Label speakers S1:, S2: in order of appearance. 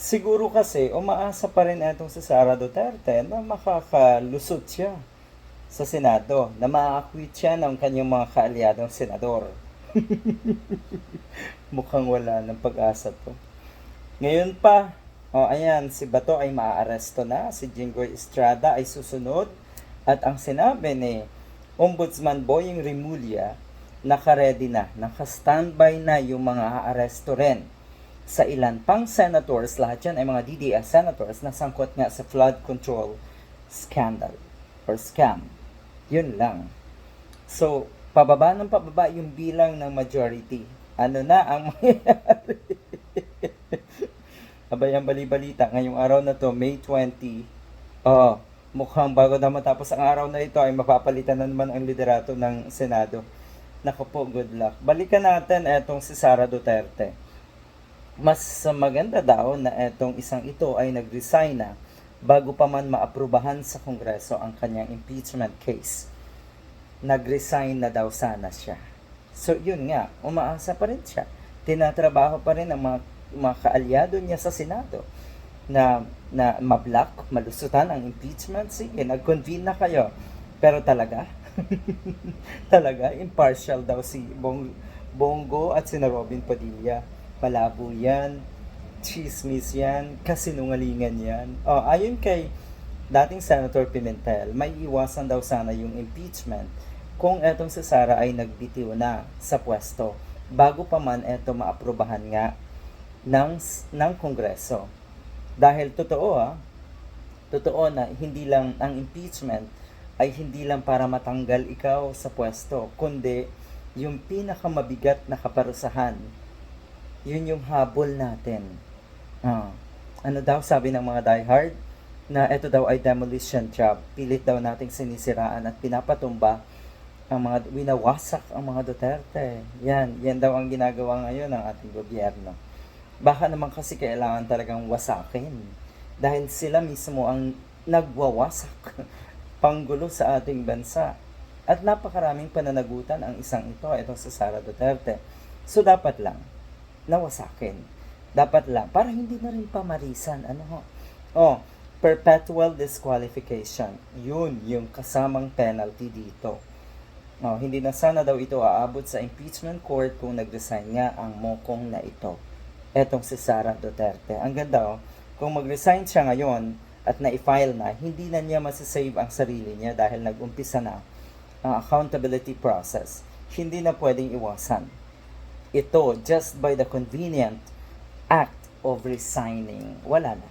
S1: Siguro kasi umaasa pa rin itong si Sara Duterte na makakalusot siya sa Senado, na ma-acquit siya ng kanyang mga kaalyadong senador. Mukhang wala ng pag-asa to. Ngayon pa, ayan, si Bato ay maaaresto na, si Jinggoy Estrada ay susunod, at ang sinabi ni Ombudsman Boying Rimulya, naka-ready na, naka-standby na yung mga aaresto rin sa ilan pang senators, lahat yan ay mga DDS senators na sangkot nga sa flood control scandal or scam. Yun lang. So, pababa ng pababa yung bilang ng majority. Ano na ang mangyayari? Abay ang bali-balita ngayong araw na to, May 20. Oo, mukhang bago na matapos ang araw na ito ay mapapalitan na naman ang liderato ng Senado. Naku po, good luck. Balikan natin etong si Sara Duterte. Mas maganda daw na etong isang ito ay nag-resign na bago pa man maaprubahan sa Kongreso ang kanyang impeachment case. Nag-resign na daw sana siya. So yun nga, umaasa pa rin siya. Tinatrabaho pa rin ang mga kaalyado niya sa Senado na mablock, malusutan ang impeachment. Sige, nag-convene na kayo. Pero talaga, talaga, impartial daw si Bongo at si Robin Padilla. Malabo yan, chismis yan, kasinungalingan yan. Ayon kay dating Senator Pimentel, may iwasan daw sana yung impeachment kung etong si Sara ay nagbitiw na sa pwesto bago pa man eto maaprubahan nga ng Kongreso. Dahil totoo na hindi lang ang impeachment ay hindi lang para matanggal ikaw sa pwesto, kundi yung pinakamabigat na kaparusahan, yun yung habol natin. Ano daw sabi ng mga diehard? Na ito daw ay demolition job. Pilit daw nating sinisiraan at pinapatumba ang mga winawasak ang mga Duterte. Yan daw ang ginagawa ngayon ng ating gobyerno. Baka naman kasi kailangan talagang wasakin. Dahil sila mismo ang nagwawasak panggulo sa ating bansa. At napakaraming pananagutan ang isang ito, itong si Sara Duterte. So dapat lang nawasakin. Dapat lang, para hindi na rin pamarisan. Perpetual disqualification. Yun yung kasamang penalty dito. Hindi na sana daw ito aabot sa impeachment court kung nag-resign nga ang mokong na ito. Etong si Sara Duterte. Ang ganda kung mag-resign siya ngayon at na-file na, hindi na niya masasave ang sarili niya dahil nag-umpisa na ang accountability process. Hindi na pwedeng iwasan ito just by the convenient act of resigning. Wala na.